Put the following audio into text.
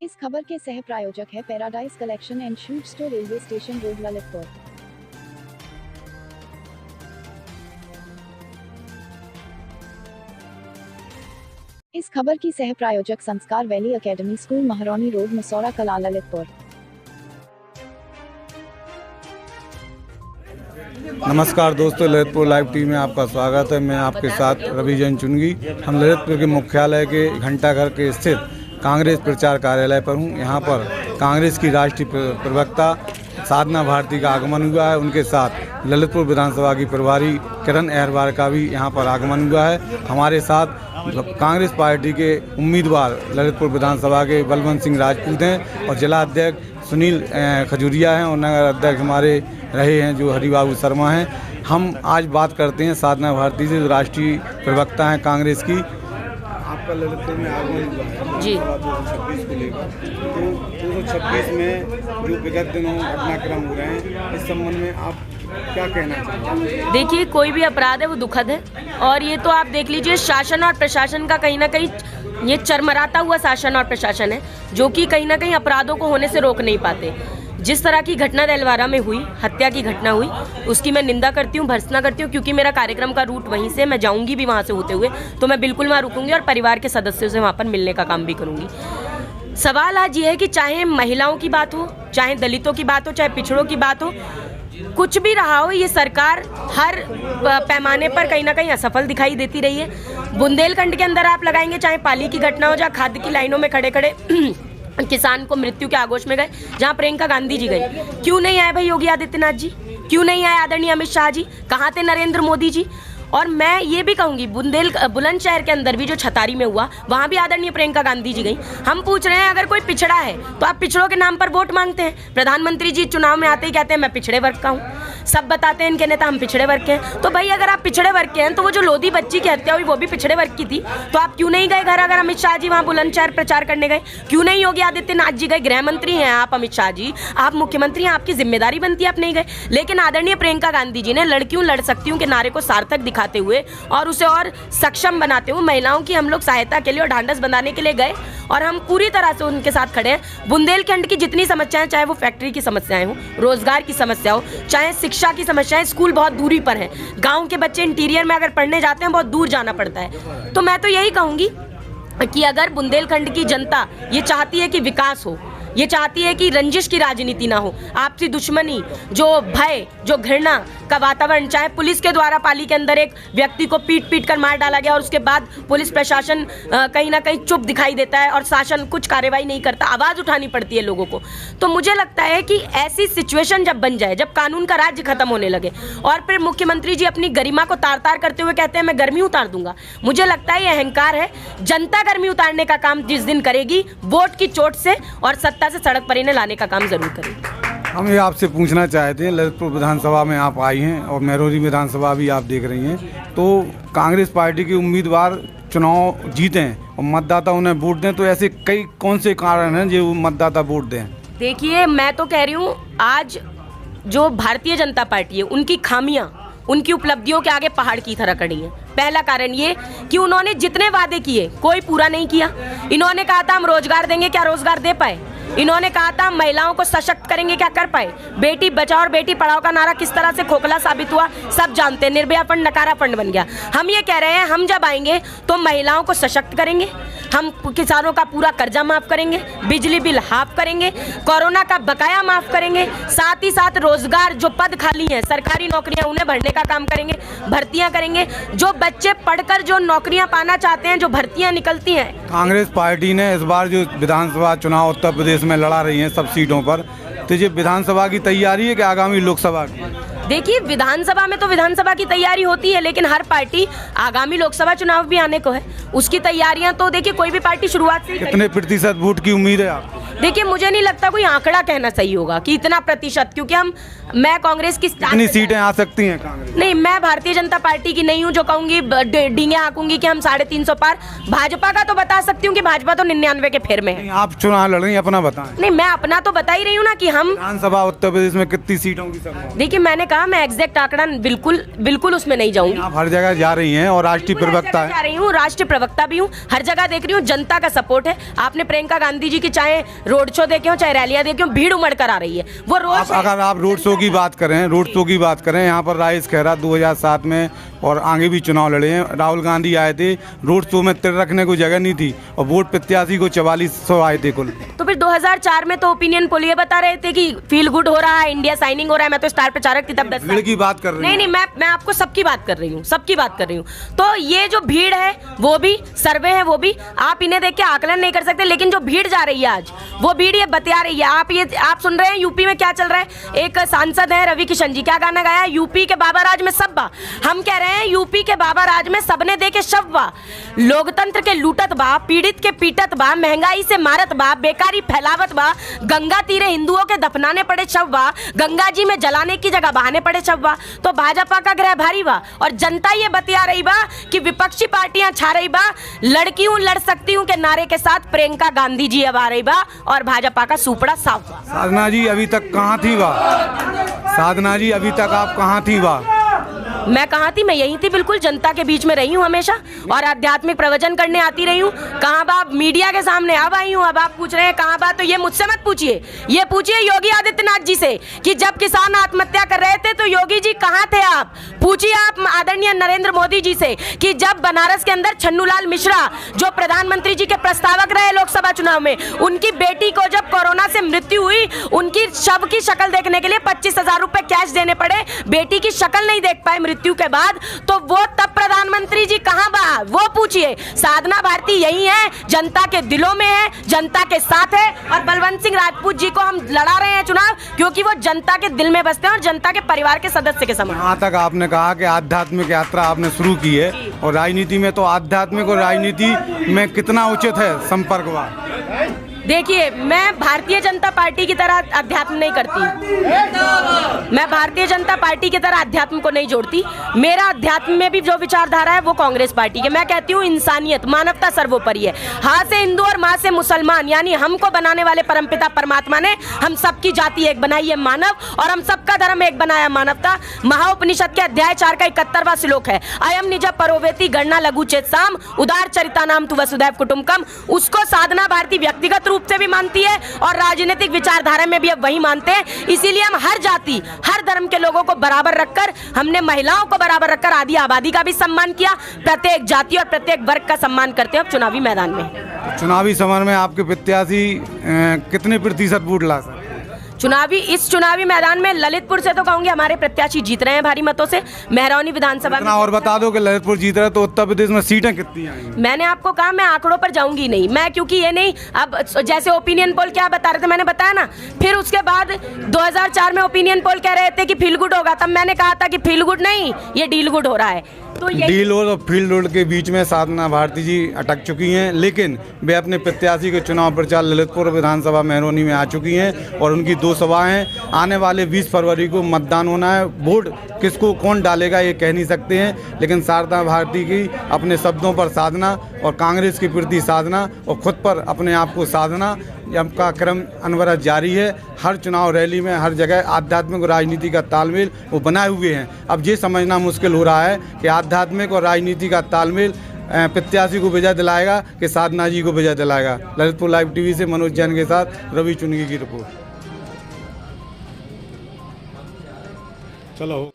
इस खबर के सह प्रायोजक है Paradise Collection and Suit Store, Railway Station Road, Lalitpur. इस खबर की सह प्रायोजक Sanskar Valley Academy School, Mahroni Road, Masaura Kala, Lalitpur. नमस्कार दोस्तों, ललितपुर लाइव टीवी में आपका स्वागत है। मैं आपके साथ रविजन चुनगी। हम ललितपुर के मुख्यालय के घंटाघर के स्थित कांग्रेस प्रचार कार्यालय पर हूँ। यहाँ पर कांग्रेस की राष्ट्रीय प्रवक्ता साधना भारती का आगमन हुआ है। उनके साथ ललितपुर विधानसभा की प्रभारी किरण अहरवार का भी यहाँ पर आगमन हुआ है। हमारे साथ कांग्रेस पार्टी के उम्मीदवार ललितपुर विधानसभा के बलवंत सिंह राजपूत हैं और जिला अध्यक्ष सुनील खजूरिया हैं और नगर अध्यक्ष हमारे रहे हैं जो हरिबाबू शर्मा हैं। हम आज बात करते हैं साधना भारती से, जो राष्ट्रीय प्रवक्ता हैं कांग्रेस की। आपका ललितपुर में आगमन हुआ है जी 2026 को लेकर, तो 2026 में जो विगत दिनों घटनाक्रम हो रहे हैं, इस संबंध में आप क्या कहना चाहते हैं? देखिए, कोई भी अपराध है वो दुखद है, और ये तो आप देख लीजिए, शासन और प्रशासन का कहीं ना कहीं ये चरमराता हुआ शासन और प्रशासन है, जो कि कहीं ना कहीं अपराधों को होने से रोक नहीं पाते। जिस तरह की घटना देलवारा में हुई, हत्या की घटना हुई, उसकी मैं निंदा करती हूँ, भर्त्सना करती हूँ, क्योंकि मेरा कार्यक्रम का रूट वहीं से, मैं जाऊँगी भी वहाँ से होते हुए, तो मैं बिल्कुल वहाँ रुकूंगी और परिवार के सदस्यों से वहाँ पर मिलने का काम भी करूँगी। सवाल आज ये है कि चाहे महिलाओं की बात हो, चाहे दलितों की बात हो, चाहे पिछड़ों की बात हो, कुछ भी रहा हो, ये सरकार हर पैमाने पर कहीं ना कहीं असफल दिखाई देती रही है। बुंदेलखंड के अंदर आप लगाएंगे, चाहे पाली की घटना हो, जहाँ खाद्य की लाइनों में खड़े खड़े किसान को मृत्यु के आगोश में गए, जहां प्रियंका गांधी जी गए, क्यों नहीं आए भाई योगी आदित्यनाथ जी? क्यों नहीं आए आदरणीय अमित शाह जी? कहाँ थे नरेंद्र मोदी जी? और मैं ये भी कहूंगी, बुलंदशहर के अंदर भी जो छतारी में हुआ, वहां भी आदरणीय प्रियंका गांधी जी गई। हम पूछ रहे हैं, अगर कोई पिछड़ा है तो आप पिछड़ों के नाम पर वोट मांगते हैं। प्रधानमंत्री जी चुनाव में आते ही कहते हैं मैं पिछड़े वर्ग का हूँ, सब बताते हैं इनके नेता हम पिछड़े वर्ग के हैं। तो भाई अगर आप पिछड़े वर्ग के हैं, तो वो जो लोधी बच्ची की हत्या हुई वो भी पिछड़े वर्ग की थी, तो आप क्यों नहीं गए घर? अगर अमित शाह जी वहाँ बुलंदशहर प्रचार करने गए, क्यों नहीं योगी आदित्यनाथ जी गए? गृह मंत्री हैं आप, अमित शाह जी, आप मुख्यमंत्री हैं, आपकी जिम्मेदारी बनती है, आप नहीं गए। लेकिन आदरणीय प्रियंका गांधी जी ने लड़कियों लड़ सकती हूँ के नारे को सार्थक दिखाते हुए और उसे और सक्षम बनाते हुए महिलाओं की हम लोग सहायता के लिए और ढांढस बनाने के लिए गए, और हम पूरी तरह से उनके साथ खड़े हैं। बुंदेलखंड की जितनी समस्याएं, चाहे वो फैक्ट्री की समस्याएं हो, रोजगार की समस्या हो, चाहे शिक्षा की समस्याएं, स्कूल बहुत दूरी पर है, गांव के बच्चे इंटीरियर में अगर पढ़ने जाते हैं बहुत दूर जाना पड़ता है। तो मैं तो यही कहूंगी कि अगर बुंदेलखंड की जनता ये चाहती है कि विकास हो, ये चाहती है कि रंजिश की राजनीति ना हो, आपसी दुश्मनी, जो भय, जो घृणा का वातावरण, चाहे पुलिस के द्वारा पाली के अंदर एक व्यक्ति को पीट कर मार डाला गया और उसके बाद पुलिस प्रशासन कहीं ना कहीं चुप दिखाई देता है और शासन कुछ कार्रवाई नहीं करता, आवाज़ उठानी पड़ती है लोगों को। तो मुझे लगता है कि ऐसी सिचुएशन जब बन जाए, जब कानून का राज्य खत्म होने लगे और फिर मुख्यमंत्री जी अपनी गरिमा को तार तार करते हुए कहते हैं मैं गर्मी उतार दूंगा, मुझे लगता है ये अहंकार है। जनता गर्मी उतारने का काम जिस दिन करेगी, वोट की चोट से और सत्ता से सड़क पर इन्हें लाने का काम जरूर करेंगे। हम ये आपसे पूछना चाहते हैं, ललितपुर विधानसभा में आप आई हैं और महरौनी विधानसभा भी आप देख रही हैं, तो कांग्रेस पार्टी के उम्मीदवार चुनाव जीते हैं और मतदाता उन्हें वोट दें, तो ऐसे कौन से कारण हैं जो मतदाता वोट दें? देखिए, मैं तो कह रही हूँ, आज जो भारतीय जनता पार्टी है उनकी खामियां उनकी उपलब्धियों के आगे पहाड़ की तरह खड़ी है। पहला कारण ये कि उन्होंने जितने वादे किए कोई पूरा नहीं किया। इन्होंने कहा था हम रोजगार देंगे, क्या रोजगार दे पाए? इन्होंने कहा था महिलाओं को सशक्त करेंगे, क्या कर पाए? बेटी बचाओ और बेटी पढ़ाओ का नारा किस तरह से खोखला साबित हुआ सब जानते हैं। निर्भया फंड नकारा फंड बन गया। हम ये कह रहे हैं, हम जब आएंगे तो महिलाओं को सशक्त करेंगे, हम किसानों का पूरा कर्जा माफ करेंगे, बिजली बिल हाफ करेंगे, कोरोना का बकाया माफ करेंगे, साथ ही साथ रोजगार जो पद खाली हैं, सरकारी नौकरियां, उन्हें भरने का काम करेंगे, भर्तियां करेंगे। जो बच्चे पढ़कर जो नौकरियां पाना चाहते हैं, जो भर्तियां निकलती हैं। कांग्रेस पार्टी ने इस बार जो विधानसभा चुनाव उत्तर प्रदेश में लड़ा रही हैं सब सीटों पर, तो ये विधानसभा की तैयारी है कि आगामी लोकसभा की? देखिए, विधानसभा में तो विधानसभा की तैयारी होती है, लेकिन हर पार्टी, आगामी लोकसभा चुनाव भी आने को है, उसकी तैयारियां तो देखिए कोई भी पार्टी शुरुआत से। कितने प्रतिशत वोट की उम्मीद है आप? देखिए, मुझे नहीं लगता कोई आंकड़ा कहना सही होगा कि इतना प्रतिशत, क्योंकि हम मैं कांग्रेस की कितनी सीटें आ सकती हैं कांग्रेस? नहीं, मैं भारतीय जनता पार्टी की नहीं हूँ जो कहूंगी डींगे हाँकूंगी कि हम 350 पार। भाजपा का तो बता सकती हूँ कि भाजपा तो 99 के फेर में है। आप चुनाव लड़ रही हैं, अपना बताएं। नहीं, मैं अपना तो बता ही रही हूँ ना कि हम विधानसभा उत्तर प्रदेश में कितनी सीटों की संभावना? देखिए, मैंने कहा मैं एग्जैक्ट आंकड़ा बिल्कुल उसमें नहीं जाऊंगी। आप हर जगह जा रही हैं और राष्ट्रीय प्रवक्ता जा रही हूँ, राष्ट्रीय प्रवक्ता भी हूँ, हर जगह देख रही हूँ, जनता का सपोर्ट है। आपने प्रियंका गांधी जी की चाहे रोड शो देखे हो चाहे रैलियां देखे हो, भीड़ उमड़ कर आ रही है। वो रोज अगर आप रोड शो की बात करें, यहाँ पर राजेश खैरा 2007 में और आगे भी चुनाव लड़े हैं। राहुल गांधी आए थे, रोड शो में तिर रखने को जगह नहीं थी और वोट प्रत्याशी को 4400 आए थे कुल। तो फिर 2004 में तो ओपिनियन पोल ये बता रहे थे कि फील गुड हो रहा है, इंडिया साइनिंग हो रहा है। मैं तो स्टार प्रचारक थी तब 10 भीड़ की बात कर रही हूँ। नहीं, मैं आपको सबकी बात कर रही हूँ, तो ये जो भीड़ है वो भी सर्वे है, वो भी आप इन्हें देख के आकलन नहीं कर सकते। लेकिन जो भीड़ जा रही है आज, वो भीड़ ये बता रही है। आप सुन रहे हैं यूपी में क्या चल रहा है। एक सांसद है रवि किशन जी, क्या गाना गाया, यूपी के बाबा राज में सब बा। हम कह रहे हैं यूपी के बाबा राज में सबने देखे शव बा, लोकतंत्र के लूटत बा, पीड़ित के पीटत बा, महंगाई से मारत बा, बेकारी फैलावत बा, गंगा तीरे हिंदुओं के दफनाने पड़े शव बा, गंगा जी में जलाने की जगह बहाने पड़े शव बा। तो भाजपा का ग्रह भारी बा और जनता ये बतिया रही बा कि विपक्षी पार्टियां छा रही बा, लड़की हूं लड़ सकती हूं के नारे के साथ प्रियंका गांधी जी अब आ रही बा और भाजपा का सुपड़ा साफ बा। साधना जी अभी तक कहाँ थी बा? साधना जी अभी तक आप कहाँ थी बा? मैं कहाँ थी? मैं यही थी, बिल्कुल जनता के बीच में रही हूँ हमेशा और आध्यात्मिक प्रवचन करने आती रही हूँ। कहाँ बात मीडिया के सामने अब आई हूँ। अब आप पूछ रहे हैं कहाँ बात, तो ये मुझसे मत पूछिए, ये पूछिए योगी आदित्यनाथ जी से कि जब किसान आत्महत्या कर रहे थे तो योगी जी कहाँ थे आप। पूछिए आप आदरणीय नरेंद्र मोदी जी से कि जब बनारस के अंदर छन्नूलाल मिश्रा जो प्रधानमंत्री जी के प्रस्तावक रहे लोकसभा चुनाव में, उनकी बेटी को जब कोरोना से मृत्यु हुई, उनकी शव की शक्ल देखने के लिए 25,000 रुपए कैश देने पड़े, बेटी की शक्ल नहीं देख पाए मृत्यु के बाद, तो वो तब प्रधानमंत्री जी कहां बा, वो पूछिए। साधना भारती यही है, जनता के दिलों में है, जनता के साथ है और बलवंत सिंह राजपूत जी को हम लड़ा रहे हैं चुनाव क्योंकि वो जनता के दिल में बसते हैं और जनता के परिवार के सदस्य के समान। यहाँ तक आपने कहा कि आध्यात्मिक यात्रा आपने शुरू की है और राजनीति में तो आध्यात्मिक और राजनीति में कितना उचित है संपर्क हुआ? देखिए, मैं भारतीय जनता पार्टी की तरह अध्यात्म नहीं करती, मैं भारतीय जनता पार्टी की तरह अध्यात्म को नहीं जोड़ती। मेरा अध्यात्म में भी जो विचारधारा है वो कांग्रेस पार्टी के। मैं कहती हूँ इंसानियत, मानवता सर्वोपरि है। हाँ से हिंदू और माँ से मुसलमान, यानी हमको बनाने वाले परमपिता परमात्मा ने हम सबकी जाति एक बनाई है मानव और हम सबका धर्म एक बनाया मानवता। महाउपनिषद के अध्याय 4 का 71वां श्लोक है, अयम निज परोवेति गणना लघु चेत साम उदार चरिता नाम तु वसुधैव कुटुंबकम। उसको साधना भारती व्यक्तिगत रूप से भी मानती है और राजनीतिक विचारधारा में भी अब वही मानते हैं। इसीलिए हम हर जाति हर धर्म के लोगों को बराबर रखकर, हमने महिलाओं को बराबर रखकर आदि आबादी का भी सम्मान किया, प्रत्येक जाति और प्रत्येक वर्ग का सम्मान करते हैं अब चुनावी मैदान में। तो चुनावी समर में आपके प्रत्याशी कितने प्रतिशत वोट ला सकते? इस चुनावी मैदान में ललितपुर से तो कहूंगी हमारे प्रत्याशी जीत रहे हैं भारी मतों से। महरौनी विधानसभा में और बता दो कि ललितपुर जीत रहा है तो उत्तर प्रदेश में सीटें कितनी आएंगी? मैंने आपको कहा मैं आंकड़ों पर जाऊंगी नहीं, मैं क्योंकि ये नहीं, अब जैसे ओपिनियन पोल क्या बता रहे थे मैंने बताया ना। फिर उसके बाद 2004 में ओपिनियन पोल कह रहे थे कि फील गुड होगा, तब मैंने कहा था कि फील गुड नहीं, ये डील गुड हो रहा है। तो डील रोड और फील्ड रोड के बीच में साधना भारती जी अटक चुकी हैं, लेकिन वे अपने प्रत्याशी के चुनाव प्रचार ललितपुर विधानसभा महरौनी में आ चुकी हैं और उनकी 2 सभाएं हैं। आने वाले 20 फरवरी को मतदान होना है। वोट किसको कौन डालेगा ये कह नहीं सकते हैं, लेकिन साधना भारती की अपने शब्दों पर साधना और कांग्रेस के प्रति साधना और खुद पर अपने आप को साधना का क्रम अनवरत जारी है। हर चुनाव रैली में हर जगह आध्यात्मिक और राजनीति का तालमेल वो बनाए हुए हैं। अब ये समझना मुश्किल हो रहा है कि आध्यात्मिक और राजनीति का तालमेल प्रत्याशी को विजय दिलाएगा कि साधना जी को विजय दिलाएगा। ललितपुर लाइव टीवी से मनोज जैन के साथ रवि चुनगी की रिपोर्ट। चलो।